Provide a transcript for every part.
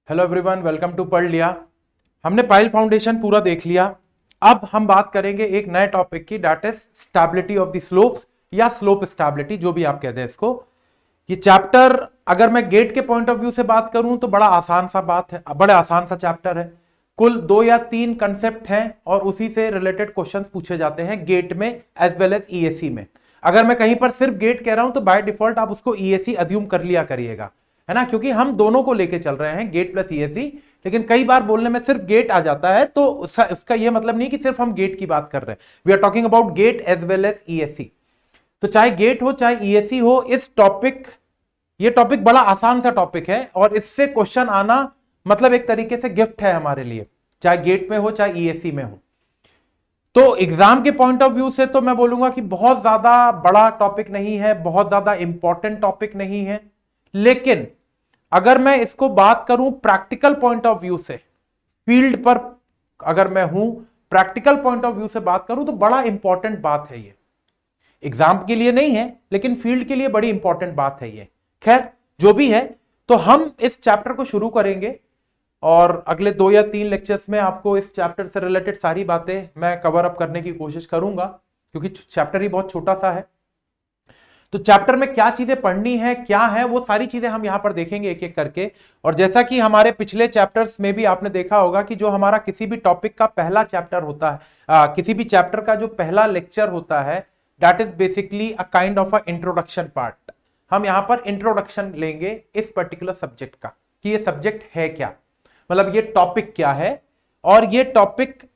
Hello everyone, welcome to पढ़ लिया। हमने पाइल फाउंडेशन पूरा देख लिया। अब हम बात करेंगे एक नए टॉपिक की, that is stability of the slopes या स्लोप स्टेबिलिटी, जो भी आप कहते हैं इसको। ये चैप्टर अगर मैं गेट के पॉइंट ऑफ व्यू से बात करूं तो बड़ा आसान सा बात है, बड़ा आसान सा चैप्टर है। कुल 2 या 3 कंसेप्ट हैं और उसी से रिलेटेड क्वेश्चंस पूछे जाते हैं गेट में एज वेल एज ईएससी में। अगर मैं कहीं पर सिर्फ गेट कह रहा हूं तो बाय डिफॉल्ट आप उसको ईएससी अज्यूम कर लिया करिएगा, है ना, क्योंकि हम दोनों को लेके चल रहे हैं, गेट प्लस ईएससी। लेकिन कई बार बोलने में सिर्फ गेट आ जाता है तो उसका यह मतलब नहीं कि सिर्फ हम गेट की बात कर रहे हैं। We are talking about gate as well as ESC. तो चाहे गेट हो चाहे ईएससी हो, ये टॉपिक बड़ा आसान सा टॉपिक है और इससे क्वेश्चन आना मतलब एक तरीके से गिफ्ट है हमारे लिए, चाहे गेट में हो चाहे ईएससी में हो। तो एग्जाम के पॉइंट ऑफ व्यू से तो मैं बोलूंगा कि बहुत ज्यादा बड़ा टॉपिक नहीं है, बहुत ज्यादा इंपॉर्टेंट टॉपिक नहीं है। लेकिन अगर मैं इसको बात करूं प्रैक्टिकल पॉइंट ऑफ व्यू से, फील्ड पर अगर मैं हूं, प्रैक्टिकल पॉइंट ऑफ व्यू से बात करूं तो बड़ा इंपॉर्टेंट बात है ये। एग्जाम के लिए नहीं है लेकिन फील्ड के लिए बड़ी इंपॉर्टेंट बात है ये। खैर जो भी है, तो हम इस चैप्टर को शुरू करेंगे और अगले 2 या 3 लेक्चर्स में आपको इस चैप्टर से रिलेटेड सारी बातें मैं कवर अप करने की कोशिश करूंगा, क्योंकि चैप्टर ही बहुत छोटा सा है। तो चैप्टर में क्या चीजें पढ़नी है, क्या है, वो सारी चीजें हम यहां पर देखेंगे एक एक करके। और जैसा कि हमारे पिछले चैप्टर्स में भी आपने देखा होगा कि जो हमारा किसी भी टॉपिक का पहला चैप्टर होता है, किसी भी चैप्टर का जो पहला लेक्चर होता है, that is basically a kind of a introduction part. हम यहां पर इंट्रोडक्शन लेंगे इस पर्टिकुलर सब्जेक्ट का, कि ये सब्जेक्ट है क्या, मतलब ये टॉपिक क्या है और ये टॉपिक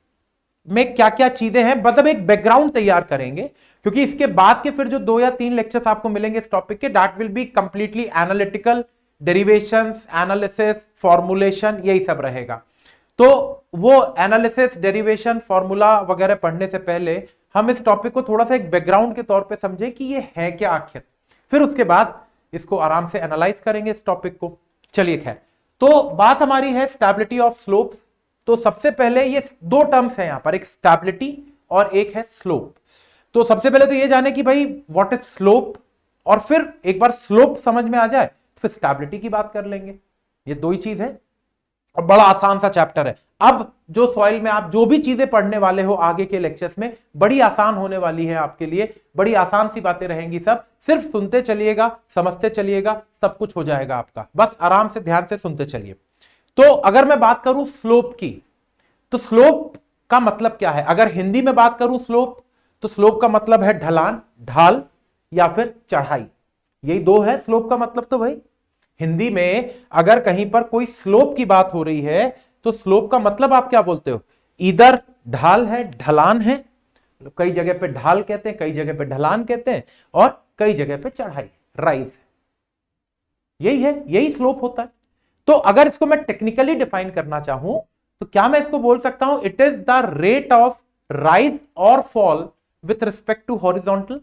में क्या क्या चीजें हैं, मतलब एक बैकग्राउंड तैयार करेंगे। क्योंकि इसके बाद के फिर जो 2 या 3 लेक्चर्स आपको मिलेंगे इस टॉपिक के, that will be completely analytical, derivations, analysis, formulation, यही सब रहेगा। तो वो एनालिसिस, डेरिवेशन, फॉर्मूला वगैरह पढ़ने से पहले हम इस टॉपिक को थोड़ा सा एक बैकग्राउंड के तौर पे समझें कि ये है क्या आखिर, फिर उसके बाद इसको आराम से एनालाइज करेंगे इस टॉपिक को। चलिए खैर, तो बात हमारी है स्टेबिलिटी ऑफ स्लोप्स। तो सबसे पहले ये 2 टर्म्स हैं यहां पर, एक स्टेबिलिटी और एक है स्लोप। तो सबसे पहले तो ये जाने कि भाई व्हाट इज स्लोप, और फिर एक बार स्लोप समझ में आ जाए फिर स्टेबिलिटी की बात कर लेंगे। ये 2 ही चीज है और बड़ा आसान सा चैप्टर है। अब जो सॉइल में आप जो भी चीजें पढ़ने वाले हो आगे के लेक्चर्स में, बड़ी आसान होने वाली है आपके लिए, बड़ी आसान सी बातें रहेंगी सब। सिर्फ सुनते चलिएगा, समझते चलिएगा, सब कुछ हो जाएगा आपका, बस आराम से ध्यान से सुनते चलिए। तो अगर मैं बात करूं स्लोप की, तो स्लोप का मतलब क्या है? अगर हिंदी में बात करूं स्लोप, तो स्लोप का मतलब है ढलान, ढाल या फिर चढ़ाई। यही 2 है स्लोप का मतलब। तो भाई हिंदी में अगर कहीं पर कोई स्लोप की बात हो रही है तो स्लोप का मतलब आप क्या बोलते हो? इधर ढाल है, ढलान है, कई जगह पे ढाल कहते हैं, कई जगह पे ढलान कहते हैं, और कई जगह पे चढ़ाई, राइज। यही है, यही स्लोप होता है। तो अगर इसको मैं टेक्निकली डिफाइन करना चाहूं तो क्या मैं इसको बोल सकता हूं? It is the rate of rise और fall with respect to horizontal.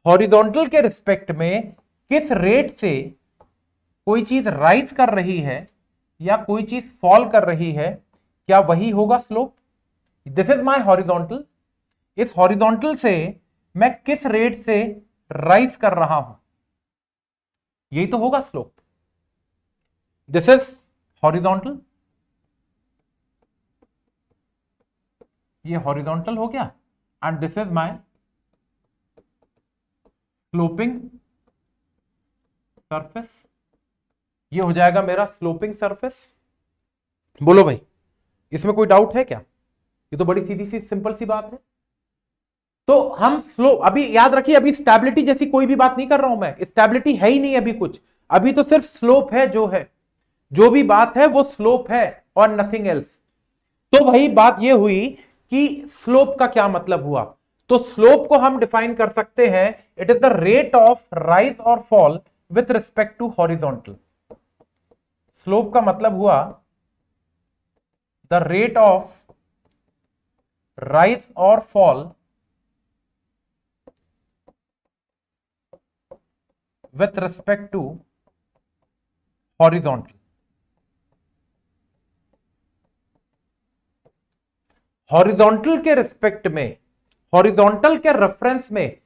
Horizontal के रिस्पेक्ट में किस रेट से कोई चीज राइज कर रही है या कोई चीज फॉल कर रही है, क्या वही होगा slope? This is my horizontal. इस हॉरिजॉन्टल से मैं किस रेट से राइज कर रहा हूं, यही तो होगा स्लोप। दिस इज हॉरिजॉन्टल, ये हॉरिजॉन्टल हो गया, and this is my sloping surface. ये हो जाएगा मेरा स्लोपिंग सरफेस। बोलो भाई, इसमें कोई डाउट है क्या? ये तो बड़ी सीधी सी सिंपल सी बात है। तो हम स्लोप, अभी याद रखिए, अभी स्टेबिलिटी जैसी कोई भी बात नहीं कर रहा हूं मैं, स्टेबिलिटी है ही नहीं अभी कुछ, अभी तो सिर्फ स्लोप है। जो भी बात है वो स्लोप है और नथिंग एल्स। तो भाई बात ये हुई कि स्लोप का क्या मतलब हुआ। तो स्लोप को हम डिफाइन कर सकते हैं, it is the rate of rise और fall with respect to horizontal. Slope का मतलब हुआ द रेट ऑफ राइज और fall with respect to horizontal. Horizontal के रिस्पेक्ट में, हॉरिजॉन्टल के रेफरेंस में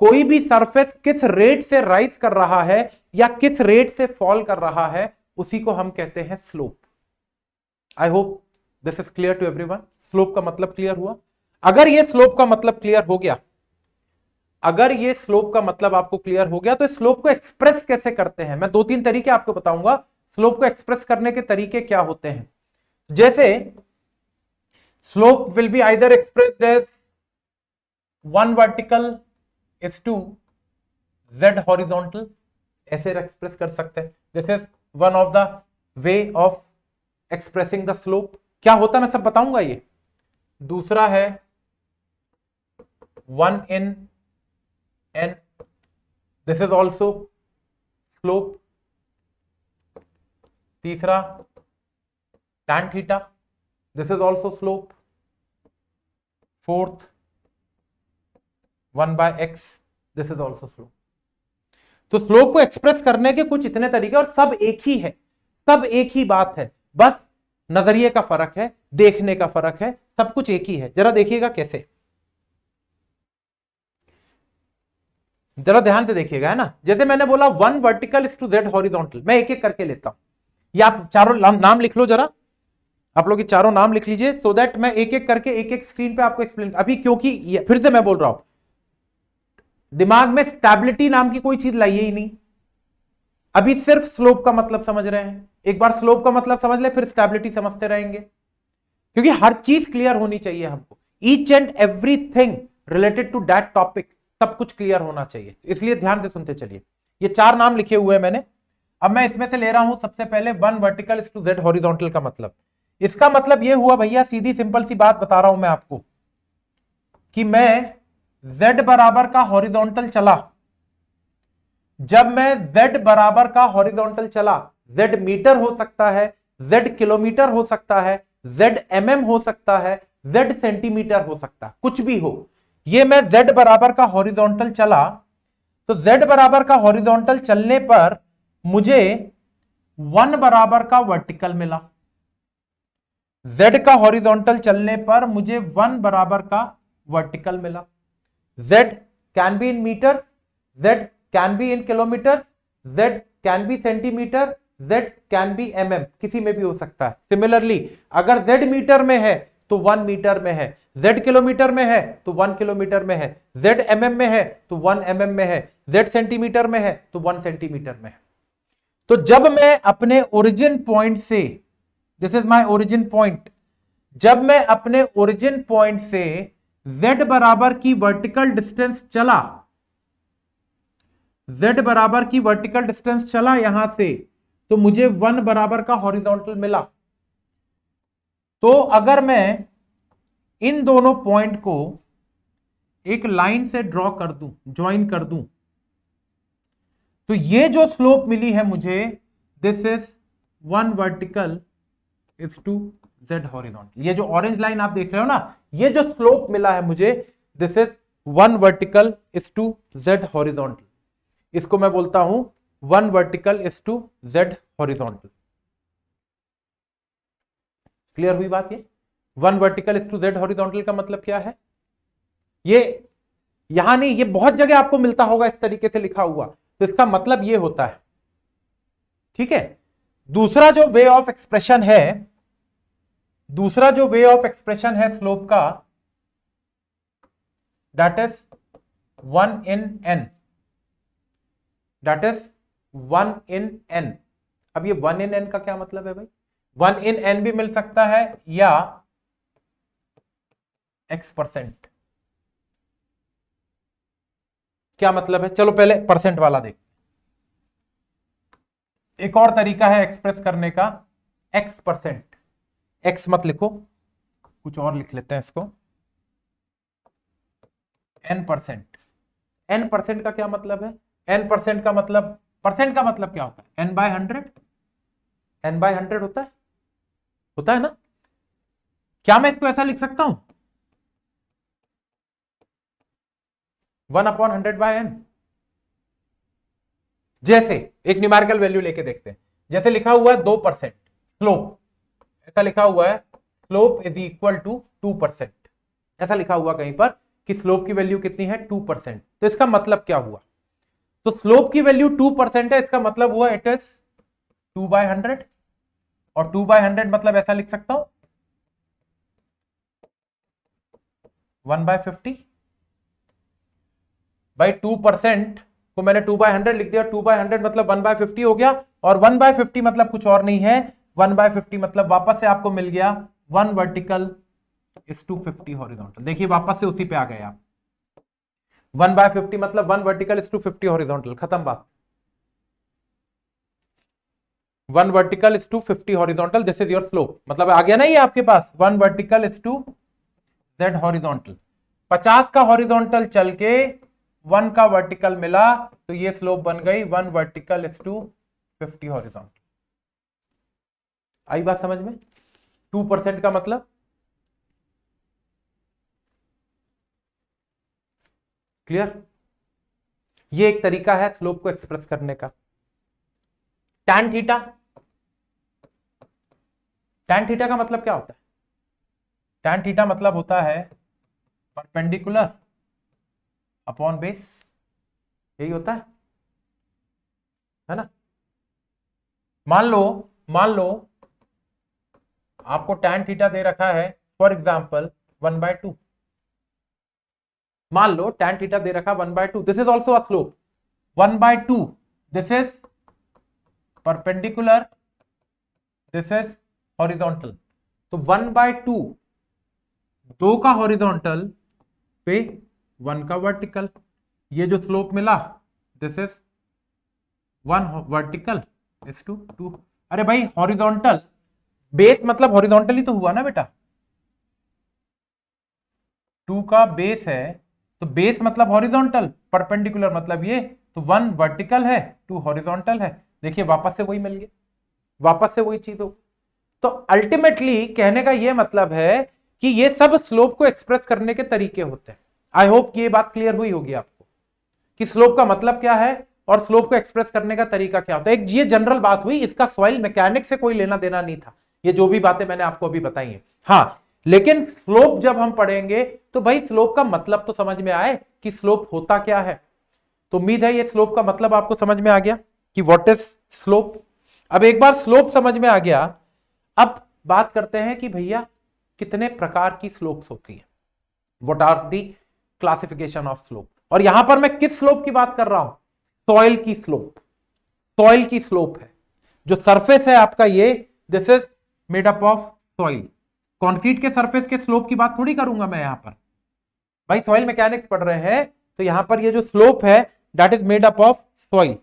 कोई भी सरफेस किस रेट से राइज कर रहा है या किस रेट से फॉल कर रहा है, उसी को हम कहते हैं slope. I hope this is clear to everyone. Slope का मतलब क्लियर हुआ? अगर ये स्लोप का मतलब क्लियर हो गया, अगर ये स्लोप का मतलब आपको क्लियर हो गया, तो स्लोप को एक्सप्रेस कैसे करते हैं मैं 2-3 तरीके आपको बताऊंगा। स्लोप को एक्सप्रेस करने के तरीके क्या होते हैं? जैसे slope will be either expressed as 1 vertical is to z horizontal, ऐसे एक्सप्रेस कर सकते हैं। This is one of the way of expressing the slope. क्या होता है मैं सब बताऊंगा ये। दूसरा है 1 in n, this is also slope. तीसरा tan theta, this is also slope. Fourth 1/x, this is also slope. तो स्लोप को एक्सप्रेस करने के कुछ इतने तरीके, और सब एक ही है, सब एक ही बात है, बस नजरिए का फर्क है, देखने का फर्क है, सब कुछ एक ही है। जरा देखिएगा कैसे, जरा ध्यान से देखिएगा, है ना। जैसे मैंने बोला 1 vertical is to z horizontal, मैं एक एक करके लेता हूं। ये आप चारों नाम लिख लो जरा, आप लोग ये चारों नाम लिख लीजिए, सो दैट मैं एक एक करके एक एक स्क्रीन पे आपको एक्सप्लेन। अभी क्योंकि फिर से मैं बोल रहा हूं, दिमाग में स्टेबिलिटी नाम की कोई चीज लाइए ही नहीं, अभी सिर्फ स्लोप का मतलब समझ रहे हैं। एक बार स्लोप का मतलब समझ ले, फिर स्टेबिलिटी समझते रहेंगे, क्योंकि हर चीज क्लियर होनी चाहिए हमको। Each and everything related to that topic, सब कुछ क्लियर होना चाहिए, इसलिए ध्यान से सुनते चलिए। ये 4 नाम लिखे हुए हैं मैंने। अब मैं इसमें से ले रहा हूं सबसे पहले 1 वर्टिकल टू z हॉरिजॉन्टल का मतलब। इसका मतलब ये हुआ भैया, सीधी सिंपल सी बात बता रहा हूं मैं आपको, कि मैं z बराबर का हॉरिजॉन्टल चला, जब मैं z बराबर का हॉरिजॉन्टल चला, z मीटर हो सकता है, z किलोमीटर हो सकता है, z mm हो सकता है, z सेंटीमीटर हो सकता है, कुछ भी हो, ये मैं z बराबर का हॉरिजॉन्टल चला, तो z बराबर का हॉरिजॉन्टल चलने पर मुझे 1 बराबर का वर्टिकल मिला। z का हॉरिजॉन्टल चलने पर मुझे 1 बराबर का वर्टिकल मिला। z can be in metres, z can be in kilometres, z can be centimetre, z can be mm, किसी में भी हो सकता है। सिमिलरली अगर z मीटर में है तो 1 मीटर में है, z किलोमीटर में है तो 1 किलोमीटर में है, z mm में है तो 1 mm में है, z सेंटीमीटर में है तो 1 सेंटीमीटर में है। तो जब मैं अपने ओरिजिन पॉइंट से, this is my origin point, जब मैं अपने ओरिजिन पॉइंट से z बराबर की वर्टिकल डिस्टेंस चला, z बराबर की वर्टिकल डिस्टेंस चला यहां से, तो मुझे 1 बराबर का हॉरिजॉन्टल मिला। तो अगर मैं इन दोनों पॉइंट को एक लाइन से ड्रॉ कर दूं, ज्वाइन कर दूं, तो ये जो स्लोप मिली है मुझे, this is 1 vertical is to z horizontal. ये जो ऑरेंज लाइन आप देख रहे हो ना, ये जो स्लोप मिला है मुझे, this is 1 vertical is to z horizontal. इसको मैं बोलता हूं 1 vertical is to z horizontal. Clear हुई बात? ये 1 vertical is to z horizontal का मतलब क्या है? ये यहां नहीं, ये बहुत जगह आपको मिलता होगा इस तरीके से लिखा हुआ, तो इसका मतलब ये होता है, ठीक है। दूसरा जो वे ऑफ एक्सप्रेशन है, दूसरा जो वे ऑफ एक्सप्रेशन है स्लोप का, that is 1 in n, that is 1 in n। अब ये 1 in n का क्या मतलब है भाई? 1 in n भी मिल सकता है या x%। क्या मतलब है? चलो पहले परसेंट वाला देख। एक और तरीका है एक्सप्रेस करने का, x%। x मत लिखो, कुछ और लिख लेते हैं इसको, n%। n% का क्या मतलब है? n% का मतलब, परसेंट का मतलब क्या होता है? n/100, n/100 होता है ना। क्या मैं इसको ऐसा लिख सकता हूं 1/100/n? जैसे एक न्यूमेरिकल वैल्यू लेके देखते हैं, जैसे लिखा हुआ है 2% स्लोप, ऐसा लिखा हुआ है स्लोप इज इक्वल टू 2%, ऐसा लिखा हुआ कहीं पर कि स्लोप की वैल्यू कितनी है? 2%। तो इसका मतलब क्या हुआ? तो स्लोप की वैल्यू 2% है, इसका मतलब हुआ इट इज 2/100, और 2/100 मतलब ऐसा लिख सकता हूं 1/50। भाई 2% को मैंने 2/100 लिख दिया, 2/100 मतलब 1/50 हो गया, और 1/50 मतलब कुछ और नहीं है, 1/50 मतलब वापस से आपको मिल गया 1 वर्टिकल इज टू 50 हॉरिजॉन्टल। देखिए वापस से उसी पे आ गए आप, 1/50 मतलब 1 वर्टिकल इज टू 50 हॉरिजॉन्टल, खत्म बात। 1 vertical is to 50 horizontal, this is your slope, मतलब आ गया ना ये आपके पास 1 vertical is to z horizontal. 50 का हॉरिजॉन्टल चल के 1 का वर्टिकल मिला, तो ये स्लोप बन गई 1 वर्टिकल इज टू 50 हॉरिजॉन्टल। आई बात समझ में? 2% का मतलब क्लियर? ये एक तरीका है स्लोप को एक्सप्रेस करने का। टैन थीटा, टैन थीटा का मतलब क्या होता है? टैन थीटा मतलब होता है परपेंडिकुलर अपॉन बेस, यही होता है ना? मान लो आपको टैन थीटा दे रखा है फॉर एग्जांपल 1/2। मान लो टैन थीटा दे रखा 1/2, this is also a slope 1/2, this is perpendicular, this is horizontal. तो 1/2, 2 का हॉरिजॉन्टल पे 1 का वर्टिकल, ये जो स्लोप मिला this is 1 vertical is to 2। अरे भाई हॉरिजॉन्टल बेस मतलब हॉरिजॉन्टल ही तो हुआ ना बेटा, 2 का बेस है तो बेस मतलब हॉरिजॉन्टल, परपेंडिकुलर मतलब ये, तो 1 वर्टिकल है 2 हॉरिजॉन्टल है। देखिए वापस से वही मिल गया, वापस से वही चीज हो। तो अल्टीमेटली कहने का ये मतलब है कि ये सब स्लोप को एक्सप्रेस करने के तरीके होते हैं। आई होप कि ये बात क्लियर हुई होगी आपको कि स्लोप का मतलब क्या है और स्लोप को एक्सप्रेस करने का तरीका क्या होता है। एक ये जनरल बात हुई, इसका सॉइल मैकेनिक्स से कोई लेना देना नहीं था, ये जो भी बातें मैंने आपको अभी बताई हैं। हाँ, लेकिन स्लोप जब हम पढ़ेंगे तो भाई स्लोप का मतलब तो समझ में आए कि स्लोप होता क्या है। तो उम्मीद है ये स्लोप का मतलब आपको समझ में आ गया कि व्हाट इज स्लोप। अब एक बार स्लोप समझ में आ गया, अब बात करते हैं कि भैया कितने प्रकार की स्लोप्स होती है, what are the classification of slope. और यहां पर मैं किस स्लोप की बात कर रहा हूं? सॉइल की स्लोप, सॉइल की स्लोप है। जो सरफेस है आपका ये, this is made up of soil. Concrete के सरफेस के स्लोप की बात थोड़ी करूंगा मैं यहां पर, भाई सॉइल मैकेनिक्स पढ़ रहे हैं तो यहां पर ये जो स्लोप है that is made up of soil,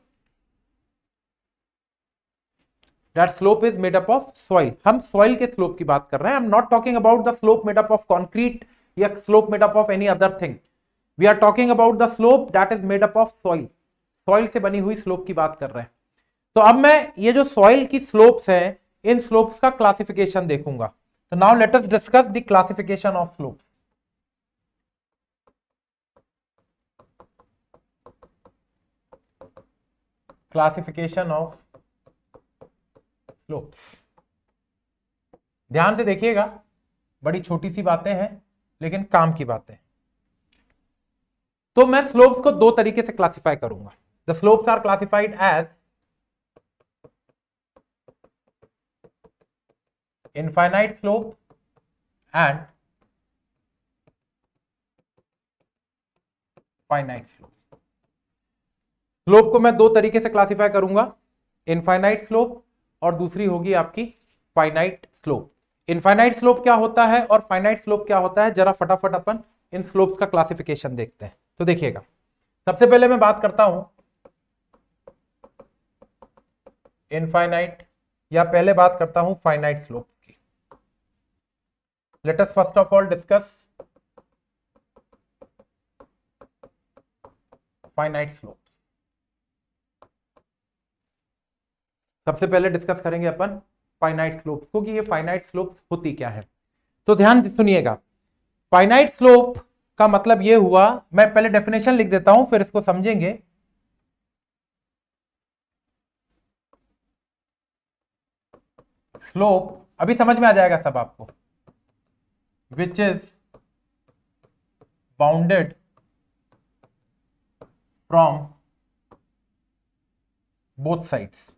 that slope is made up of soil. हम सॉइल के स्लोप की बात कर रहे हैं, I am not talking about the slope made up of concrete या slope made up of any other thing. We are talking about the slope that is made up of soil, soil से बनी हुई slope की बात कर रहे हैं। तो अब मैं ये जो सॉइल की स्लोप्स हैं इन स्लोप्स का क्लासिफिकेशन देखूंगा। तो now let us discuss the classification of slope. Classification of slopes, ध्यान से देखिएगा, बड़ी छोटी सी बातें हैं लेकिन काम की बातें। तो मैं स्लोप्स को दो तरीके से क्लासिफाई करूंगा। The slopes are classified as infinite slope and finite slope. Slope को मैं दो तरीके से क्लासिफाई करूंगा, इनफाइनाइट स्लोप और दूसरी होगी आपकी फाइनाइट स्लोप। इनफाइनाइट स्लोप क्या होता है और फाइनाइट स्लोप क्या होता है, जरा फटाफट अपन इन स्लोप्स का क्लासिफिकेशन देखते हैं। तो देखिएगा, सबसे पहले मैं बात करता हूं इनफाइनाइट, या पहले बात करता हूं फाइनाइट स्लोप की। Let us first of all discuss finite slope. सबसे पहले डिस्कस करेंगे अपन फाइनाइट स्लोप को कि ये फाइनाइट स्लोप होती क्या है। तो ध्यान सुनिएगा, फाइनाइट स्लोप का मतलब ये हुआ, मैं पहले डेफिनेशन लिख देता हूं फिर इसको समझेंगे। स्लोप अभी समझ में आ जाएगा सब आपको, which is bounded from both sides.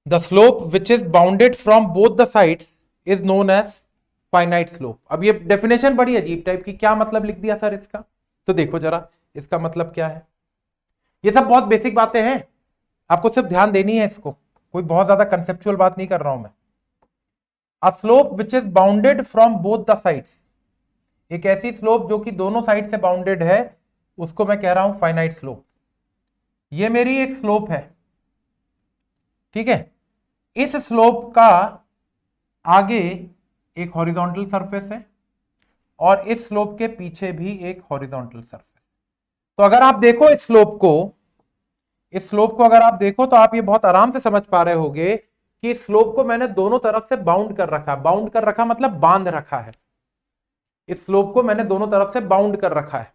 The slope which is bounded from both the sides is known as finite slope. अब ये डेफिनेशन बड़ी अजीब टाइप की, क्या मतलब लिख दिया सर इसका? तो देखो जरा इसका मतलब क्या है। ये सब बहुत बेसिक बातें हैं, आपको सिर्फ ध्यान देनी है इसको, कोई बहुत ज्यादा कंसेप्चुअल बात नहीं कर रहा हूं मैं। A slope which is bounded from both the sides, एक ऐसी स्लोप जो कि दोनों साइड से बाउंडेड है, उसको मैं कह रहा हूं फाइनाइट स्लोप। ये मेरी एक स्लोप है, ठीक है। इस स्लोप का आगे एक हॉरिजॉन्टल सरफेस है और इस स्लोप के पीछे भी एक हॉरिजॉन्टल सरफेस। तो अगर आप देखो इस स्लोप को अगर आप देखो तो आप ये बहुत आराम से समझ पा रहे होगे कि इस स्लोप को मैंने दोनों तरफ से बाउंड कर रखा। बाउंड कर रखा मतलब बांध रखा है। इस स्लोप को मैंने दोनों तरफ से बाउंड कर रखा है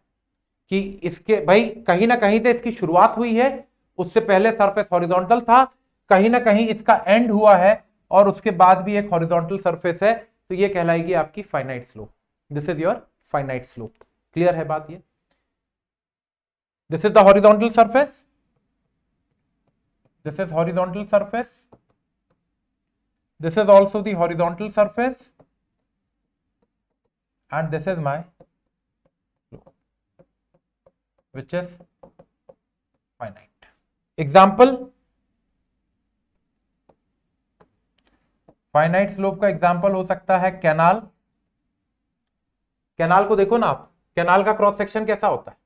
कि इसके भाई कहीं ना कहीं से इसकी शुरुआत हुई है, उससे पहले सरफेस हॉरिजॉन्टल था, कहीं ना कहीं इसका एंड हुआ है और उसके बाद भी एक हॉरिजॉन्टल सरफेस है, तो ये कहलाएगी आपकी finite slope. This is your finite slope. Clear है बात? ये this is the horizontal surface, this is horizontal surface, this is also the horizontal surface, and this is my slope which is finite. Example, finite slope का example हो सकता है canal. Canal को देखो ना आप, कैनाल का क्रॉस सेक्शन कैसा होता है?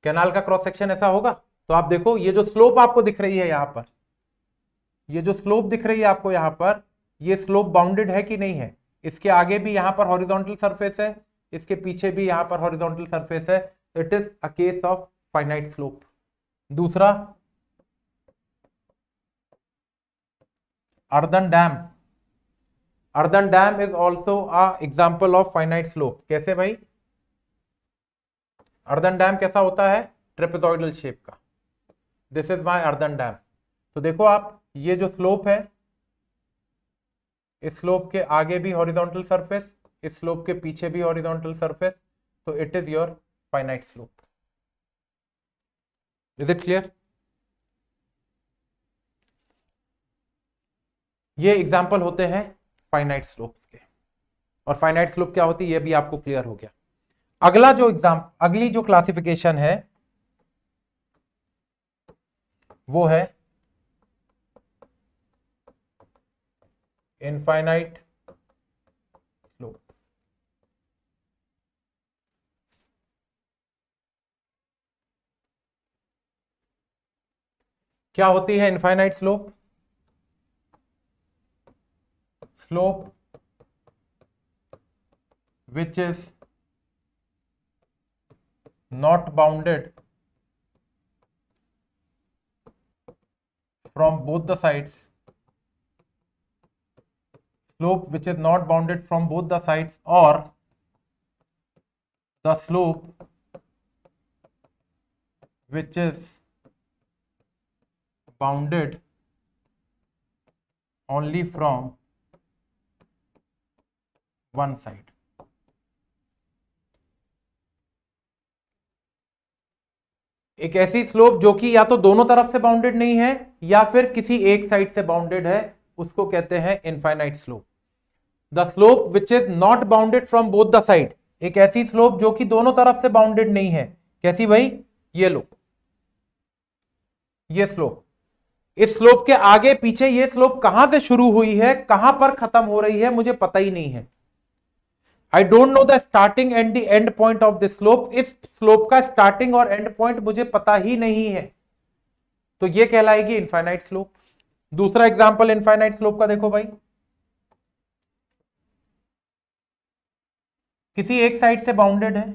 कैनाल का क्रॉस सेक्शन ऐसा होगा। तो आप देखो ये जो स्लोप आपको दिख रही है यहां पर, ये जो स्लोप दिख रही है आपको यहां पर, ये स्लोप बाउंडेड है कि नहीं है? इसके आगे भी यहां पर हॉरिजॉन्टल सरफेस है, इसके पीछे भी यहां पर हॉरिजॉन्टल सरफेस है। It is a case of finite slope. दूसरा, earthen dam. Earthen dam is also a example of finite slope. कैसे भाई? अर्दन डैम कैसा होता है? ट्रेपेजॉइडल शेप का। This is my earthen dam. तो देखो आप, ये जो स्लोप है, इस स्लोप के आगे भी हॉरिजॉन्टल सरफेस, इस स्लोप के पीछे भी हॉरिजॉन्टल सरफेस, तो it is your finite slope. Is it clear? ये एग्जाम्पल होते हैं फाइनाइट स्लोप्स के। और फाइनाइट स्लोप क्या होती है ये भी आपको क्लियर हो गया। अगली जो क्लासिफिकेशन है वो है इनफाइनाइट स्लोप। क्या होती है infinite slope? Slope which is not bounded from both the sides, slope which is not bounded from both the sides, or the slope which is bounded only from one side. एक ऐसी slope जो कि या तो दोनों तरफ से bounded नहीं है या फिर किसी एक साइड से बाउंडेड है, उसको कहते हैं infinite slope. The slope which is not bounded from both the side, एक ऐसी स्लोप जो कि दोनों तरफ से बाउंडेड नहीं है। कैसी भाई? ये लो, ये स्लोप। इस स्लोप के आगे पीछे ये स्लोप कहां से शुरू हुई है, कहां पर खत्म हो रही है, मुझे पता ही नहीं है। I don't know the starting and the end point of this slope. इस स्लोप का स्टार्टिंग और एंड पॉइंट मुझे पता ही नहीं है, तो ये कहलाएगी इनफाइनाइट स्लोप। दूसरा एग्जांपल इनफाइनाइट स्लोप का देखो भाई, किसी एक साइड से बाउंडेड है,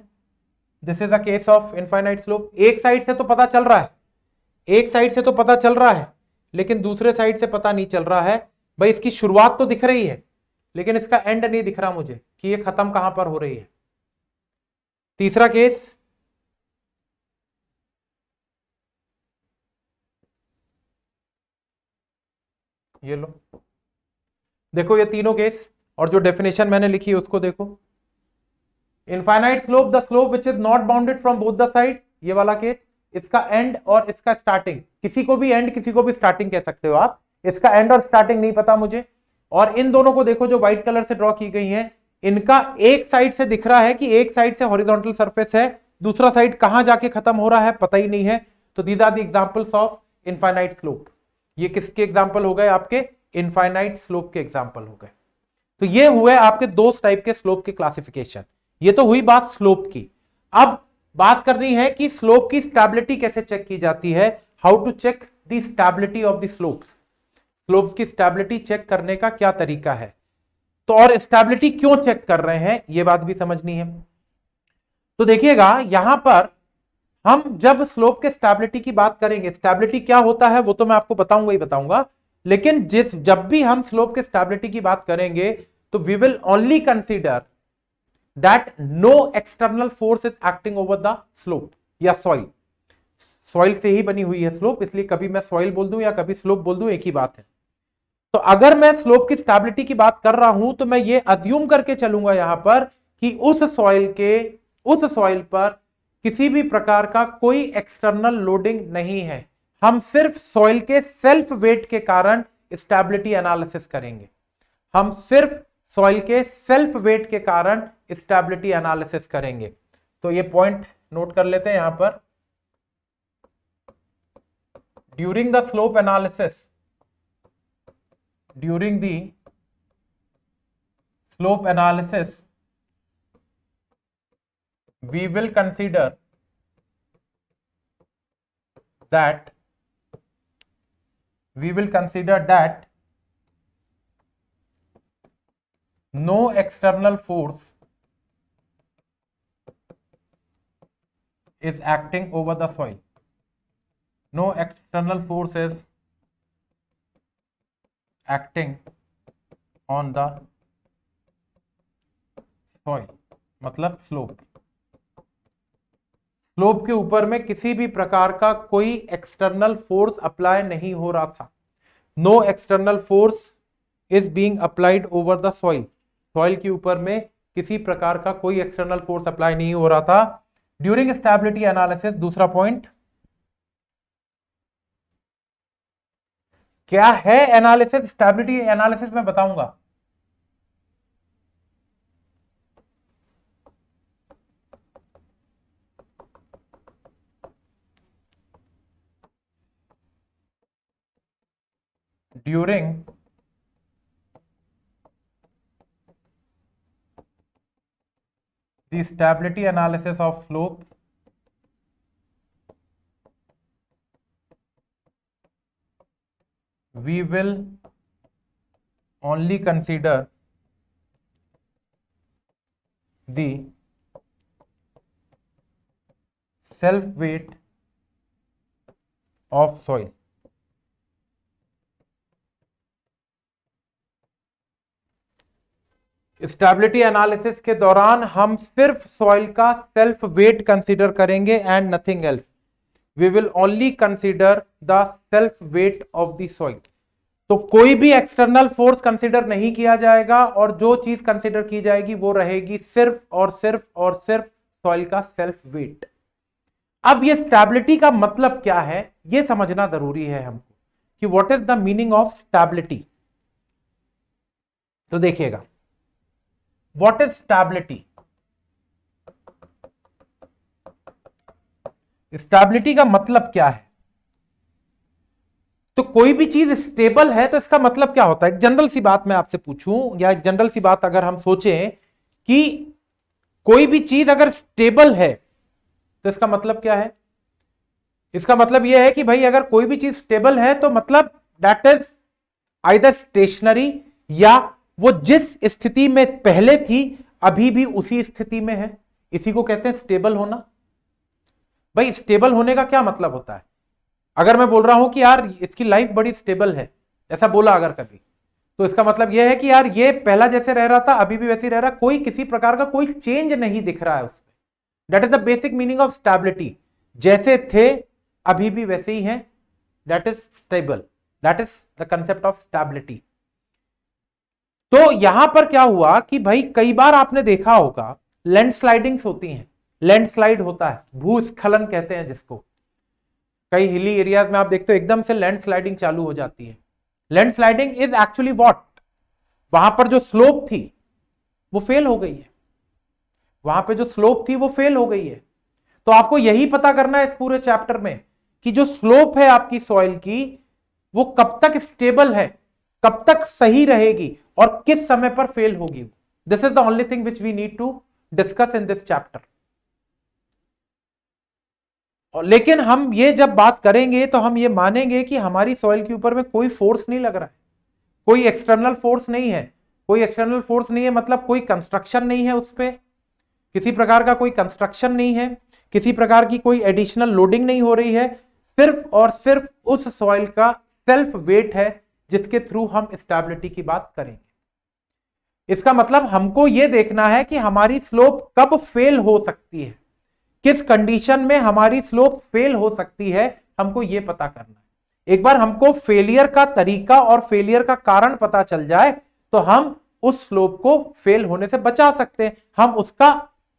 this is a case of infinite slope. एक साइड से तो पता चल रहा है, एक साइड से तो पता चल रहा है, लेकिन दूसरे साइड से पता नहीं चल रहा है। भाई इसकी शुरुआत तो दिख रही है, लेकिन इसका एंड नहीं दिख रहा मुझे कि ये खत्म कहां पर हो रही है। तीसरा केस, ये लो, देखो ये तीनों केस, और जो डेफिनेशन मैंने लिखी है उसको देखो। Infinite slope, the slope which is not bounded from both the side, ये वाला केस। इसका एंड और इसका स्टार्टिंग, किसी को भी एंड किसी को भी स्टार्टिंग कह सकते हो आप, इसका एंड और स्टार्टिंग नहीं पता मुझे। और इन दोनों को देखो जो व्हाइट कलर से ड्रॉ की गई है, इनका एक साइड से दिख रहा है कि एक साइड से हॉरिजॉन्टल सरफेस है, दूसरा साइड कहां जाके खत्म हो रहा है पता ही नहीं है। तो these are the examples of infinite slope. ये किसके एग्जांपल हो गए? आपके इनफाइनाइट स्लोप के एग्जांपल हो गए। तो ये हुए आपके दो टाइप के स्लोप के क्लासिफिकेशन। ये तो हुई बात स्लोप की। अब बात करनी है कि स्लोप की स्टेबिलिटी कैसे चेक की जाती है, how to check the stability of the slopes. Slopes की स्टेबिलिटी चेक करने का क्या तरीका है, तो और स्टेबिलिटी क्यों चेक कर रहे हैं ये बात भी समझनी है। तो देखिएगा यहां पर हम जब स्लोप के स्टेबिलिटी की बात करेंगे, स्टेबिलिटी क्या होता है वो तो मैं आपको बताऊंगा ही बताऊंगा, लेकिन जब भी हम स्लोप के स्टेबिलिटी की बात करेंगे तो we will only consider that no external force is acting over the slope या सॉइल। सॉइल से ही बनी हुई है स्लोप, इसलिए कभी मैं सॉइल बोल दूं या कभी स्लोप बोल दूं एक ही बात है। तो अगर मैं स्लोप की स्टेबिलिटी की बात कर रहा हूं तो मैं ये अज्यूम करके चलूंगा यहां पर कि उस सॉइल पर किसी भी प्रकार का कोई एक्सटर्नल लोडिंग नहीं है। हम सिर्फ सॉइल के सेल्फ वेट के कारण स्टेबिलिटी एनालिसिस करेंगे। हम सिर्फ सॉइल के सेल्फ वेट के कारण स्टेबिलिटी एनालिसिस करेंगे। तो ये पॉइंट नोट कर लेते हैं यहां पर। During the slope analysis, during the slope analysis we will consider that no external force is acting over the soil. No external force is acting on the soil, मतलब slope के ऊपर में किसी भी प्रकार का कोई एक्सटर्नल फोर्स अप्लाई नहीं हो रहा था। No external force is being applied over the soil. Soil के ऊपर में किसी प्रकार का कोई एक्सटर्नल फोर्स अप्लाई नहीं हो रहा था ड्यूरिंग स्टेबिलिटी एनालिसिस। दूसरा पॉइंट क्या है? एनालिसिस, स्टेबिलिटी एनालिसिस मैं बताऊंगा। During the stability analysis of slope we will only consider the self weight of soil। Stability analysis के दौरान हम सिर्फ सॉइल का सेल्फ वेट कंसीडर करेंगे and nothing else. We will only consider the self weight of the soil. तो कोई भी external force consider नहीं किया जाएगा और जो चीज कंसीडर की जाएगी वो रहेगी सिर्फ और सिर्फ और सिर्फ सॉइल का सेल्फ वेट। अब ये स्टेबिलिटी का मतलब क्या है ये समझना जरूरी है हमको कि what is the meaning of stability. तो देखिएगा व्हाट इज स्टेबिलिटी। स्टेबिलिटी का मतलब क्या है? तो कोई भी चीज स्टेबल है तो इसका मतलब क्या होता है? एक जनरल सी बात मैं आपसे पूछूं या एक जनरल सी बात अगर हम सोचें कि कोई भी चीज अगर स्टेबल है तो इसका मतलब क्या है? इसका मतलब यह है कि भाई अगर कोई भी चीज स्टेबल है तो मतलब दैट इज आइदर स्टेशनरी या वो जिस स्थिति में पहले थी अभी भी उसी स्थिति में है। इसी को कहते हैं स्टेबल होना। भाई स्टेबल होने का क्या मतलब होता है? अगर मैं बोल रहा हूं कि यार इसकी लाइफ बड़ी स्टेबल है, ऐसा बोला अगर कभी, तो इसका मतलब यह है कि यार ये पहला जैसे रह रहा था अभी भी वैसे ही रह रहा, कोई किसी प्रकार का कोई चेंज नहीं दिख रहा है उसमें। That is the basic meaning of stability. जैसे थे अभी भी वैसे ही हैं, that is stable. That is the concept of stability. तो यहां पर क्या हुआ कि भाई कई बार आपने देखा होगा लैंडस्लाइडिंग्स होती हैं, लैंडस्लाइड होता है, भूस्खलन कहते हैं जिसको। कई हिली एरियाज में आप देखते हो एकदम से लैंडस्लाइडिंग चालू हो जाती है। लैंडस्लाइडिंग इज एक्चुअली व्हाट, वहां पर जो स्लोप थी वो फेल हो गई है, वहां पे जो स्लोप थी वो फेल हो गई है। तो आपको यही पता करना है इस पूरे चैप्टर में कि जो स्लोप है आपकी सॉइल की वो कब तक स्टेबल है, कब तक सही रहेगी और किस समय पर फेल होगी। This is the only thing which we need to discuss in this chapter. और लेकिन हम ये जब बात करेंगे तो हम ये मानेंगे कि हमारी सॉइल के ऊपर में कोई फोर्स नहीं लग रहा है, कोई एक्सटर्नल फोर्स नहीं है। कोई एक्सटर्नल फोर्स नहीं है मतलब कोई कंस्ट्रक्शन नहीं है, उस पर किसी प्रकार का कोई कंस्ट्रक्शन नहीं है, किसी प्रकार की कोई एडिशनल लोडिंग नहीं हो रही है, सिर्फ और सिर्फ उस सॉइल का सेल्फ वेट है जिसके थ्रू हम स्टेबिलिटी की बात करेंगे। इसका मतलब हमको यह देखना है कि हमारी स्लोप कब फेल हो सकती है, किस कंडीशन में हमारी स्लोप फेल हो सकती है, हमको यह पता करना है। एक बार हमको फेलियर का तरीका और फेलियर का कारण पता चल जाए तो हम उस स्लोप को फेल होने से बचा सकते हैं,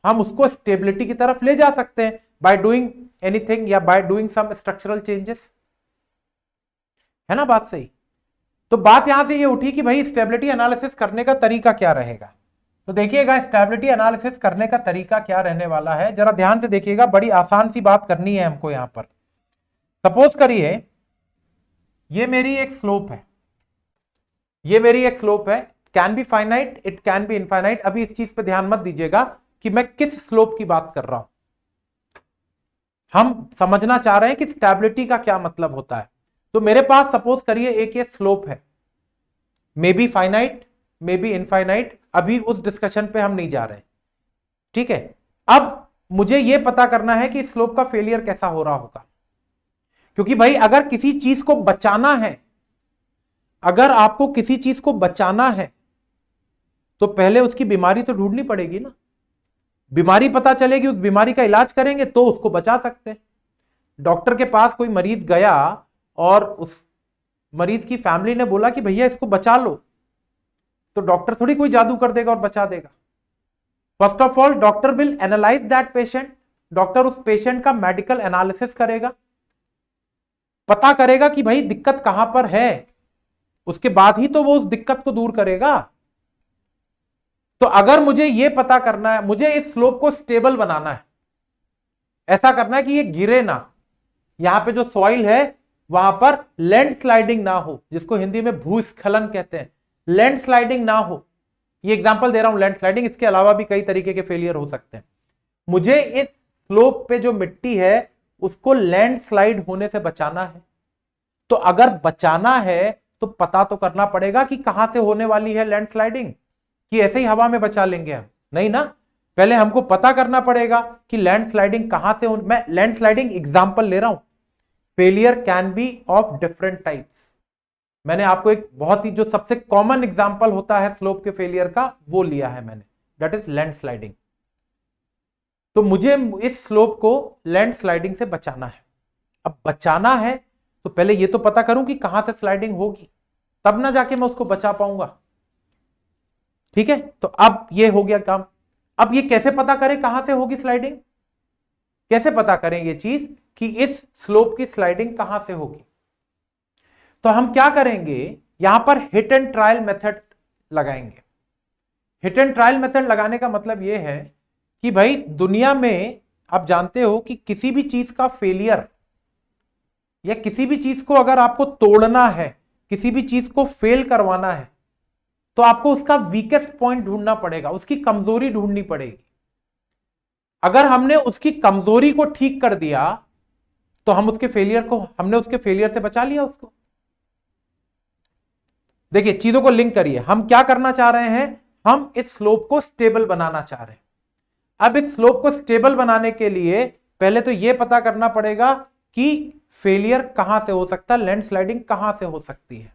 हम उसको स्टेबिलिटी की तरफ ले जा सकते हैं बाय डूइंग एनीथिंग या by doing some structural changes. है ना बात सही? तो बात यहां से ये उठी कि भाई स्टेबिलिटी एनालिसिस करने का तरीका क्या रहेगा। तो देखिएगा स्टेबिलिटी एनालिसिस करने का तरीका क्या रहने वाला है, जरा ध्यान से देखिएगा। बड़ी आसान सी बात करनी है हमको यहां पर। सपोज करिए ये मेरी एक स्लोप है, ये मेरी एक स्लोप है, can be finite, it can be infinite. अभी इस चीज पे ध्यान मत दीजिएगा कि मैं किस स्लोप की बात कर रहा हूं, हम समझना चाह रहे हैं कि स्टेबिलिटी का क्या मतलब होता है। तो मेरे पास सपोज करिए एक ये स्लोप है, may be finite may be infinite, अभी उस डिस्कशन पे हम नहीं जा रहे, ठीक है। अब मुझे यह पता करना है कि स्लोप का फेलियर कैसा हो रहा होगा, क्योंकि भाई अगर किसी चीज को बचाना है, अगर आपको किसी चीज को बचाना है तो पहले उसकी बीमारी तो ढूंढनी पड़ेगी ना। बीमारी पता चलेगी, उस बीमारी का इलाज करेंगे तो उसको बचा सकते हैं। डॉक्टर के पास कोई मरीज गया और उस मरीज की फैमिली ने बोला कि भैया इसको बचा लो, तो डॉक्टर थोड़ी कोई जादू कर देगा और बचा देगा। First of all doctor will analyse that patient, doctor उस पेशेंट का मेडिकल एनालिसिस करेगा, पता करेगा कि भाई दिक्कत कहां पर है, उसके बाद ही तो वो उस दिक्कत को दूर करेगा। तो अगर मुझे यह पता करना है, मुझे इस स्लोप को स्टेबल बनाना है, ऐसा करना है कि ये गिरे ना, यहां पे जो सॉइल है वहां पर लैंडस्लाइडिंग ना हो, जिसको हिंदी में भूस्खलन कहते हैं, लैंडस्लाइडिंग ना हो। ये एग्जांपल दे रहा हूं लैंडस्लाइडिंग, इसके अलावा भी कई तरीके के फेलियर हो सकते हैं। मुझे इस स्लोप पे जो मिट्टी है उसको लैंडस्लाइड होने से बचाना है। तो अगर बचाना है तो पता तो करना पड़ेगा कि कहां से होने वाली है लैंडस्लाइडिंग, कि ऐसे ही हवा में बचा लेंगे हम, नहीं ना। पहले हमको पता करना पड़ेगा कि लैंडस्लाइडिंग कहां से हो। मैं लैंडस्लाइडिंग एग्जांपल ले रहा हूं, failure can be of different types. मैंने आपको एक बहुत ही जो सबसे कॉमन एग्जांपल होता है स्लोप के फेलियर का वो लिया है मैंने, दैट इज लैंडस्लाइडिंग। तो मुझे इस स्लोप को लैंडस्लाइडिंग से बचाना है। अब बचाना है तो पहले ये तो पता करूं कि कहां से स्लाइडिंग होगी, तब ना जाके मैं उसको बचा पाऊंगा, ठीक है। तो अब ये हो गया काम। अब ये कैसे पता करें कहां से होगी स्लाइडिंग, कैसे पता करें ये चीज कि इस स्लोप की स्लाइडिंग कहां से होगी। तो हम क्या करेंगे, यहां पर हिट एंड ट्रायल मेथड लगाएंगे। हिट एंड ट्रायल मेथड लगाने का मतलब यह है कि भाई दुनिया में आप जानते हो कि किसी भी चीज का फेलियर या किसी भी चीज को अगर आपको तोड़ना है, किसी भी चीज को फेल करवाना है, तो आपको उसका वीकेस्ट पॉइंट ढूंढना पड़ेगा, उसकी कमजोरी ढूंढनी पड़ेगी। अगर हमने उसकी कमजोरी को ठीक कर दिया तो हमने उसके फेलियर से बचा लिया उसको। देखिए चीजों को लिंक करिए, हम क्या करना चाह रहे हैं, हम इस स्लोप को स्टेबल बनाना चाह रहे हैं। अब इस स्लोप को स्टेबल बनाने के लिए पहले तो यह पता करना पड़ेगा कि फेलियर कहां से हो सकता है, लैंडस्लाइडिंग कहां से हो सकती है।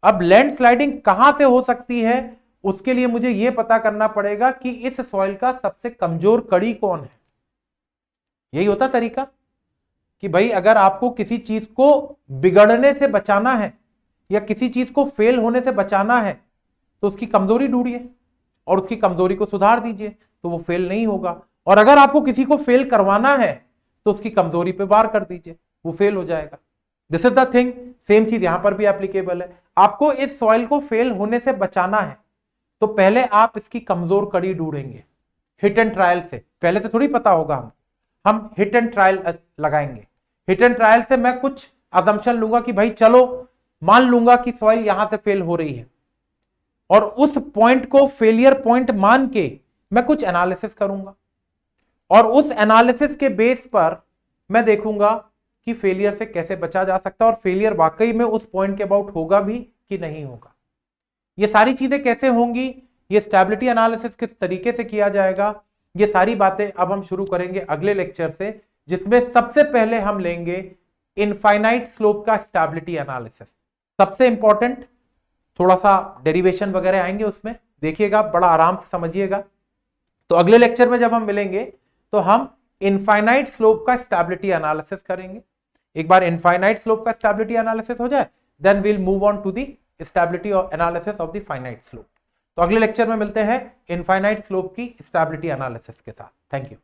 अब लैंडस्लाइडिंग कहां से हो सकती है उसके लिए मुझे यह पता करना पड़ेगा कि इस सॉइल का सबसे कमजोर कड़ी कौन है। यही होता तरीका कि भाई अगर आपको किसी चीज को बिगड़ने से बचाना है या किसी चीज को फेल होने से बचाना है तो उसकी कमजोरी ढूंढिए और उसकी कमजोरी को सुधार दीजिए, तो वो फेल नहीं होगा। और अगर आपको किसी को फेल करवाना है तो उसकी कमजोरी पे वार कर दीजिए, वो फेल हो जाएगा। This is the thing. Same चीज यहां पर भी एप्लीकेबल है। आपको इस सॉइल को फेल होने से बचाना है तो पहले आप इसकी कमजोर कड़ी ढूंढेंगे हिट एंड ट्रायल से। पहले से थोड़ी पता होगा हम हिट एंड ट्रायल लगाएंगे। हिट एंड ट्रायल से मैं कुछ अजम्पशन लूंगा कि भाई चलो मान लूंगा कि सॉइल यहां से फेल हो रही है, और उस पॉइंट को फेलियर पॉइंट मान के मैं कुछ एनालिसिस करूंगा, और उस एनालिसिस के बेस पर मैं देखूंगा कि फेलियर से कैसे बचा जा सकता है और फेलियर वाकई में उस पॉइंट के अबाउट होगा भी कि नहीं होगा। ये सारी चीजें कैसे होंगी, ये स्टेबिलिटी एनालिसिस किस तरीके से किया जाएगा, ये सारी बातें अब हम शुरू करेंगे अगले लेक्चर से, जिसमें सबसे पहले हम लेंगे इनफाइनाइट स्लोप का स्टेबिलिटी एनालिसिस। सबसे इंपॉर्टेंट, थोड़ा सा डेरिवेशन वगैरह आएंगे उसमें, देखिएगा बड़ा आराम से समझिएगा। तो अगले लेक्चर में जब हम मिलेंगे तो हम इनफाइनाइट स्लोप का स्टेबिलिटी एनालिसिस करेंगे। एक बार इनफाइनाइट स्लोप का स्टेबिलिटी एनालिसिस हो जाए, then we'll move on to the stability analysis of the finite slope. तो अगले लेक्चर में मिलते हैं इनफाइनाइट स्लोप की स्टेबिलिटी एनालिसिस के साथ। Thank you.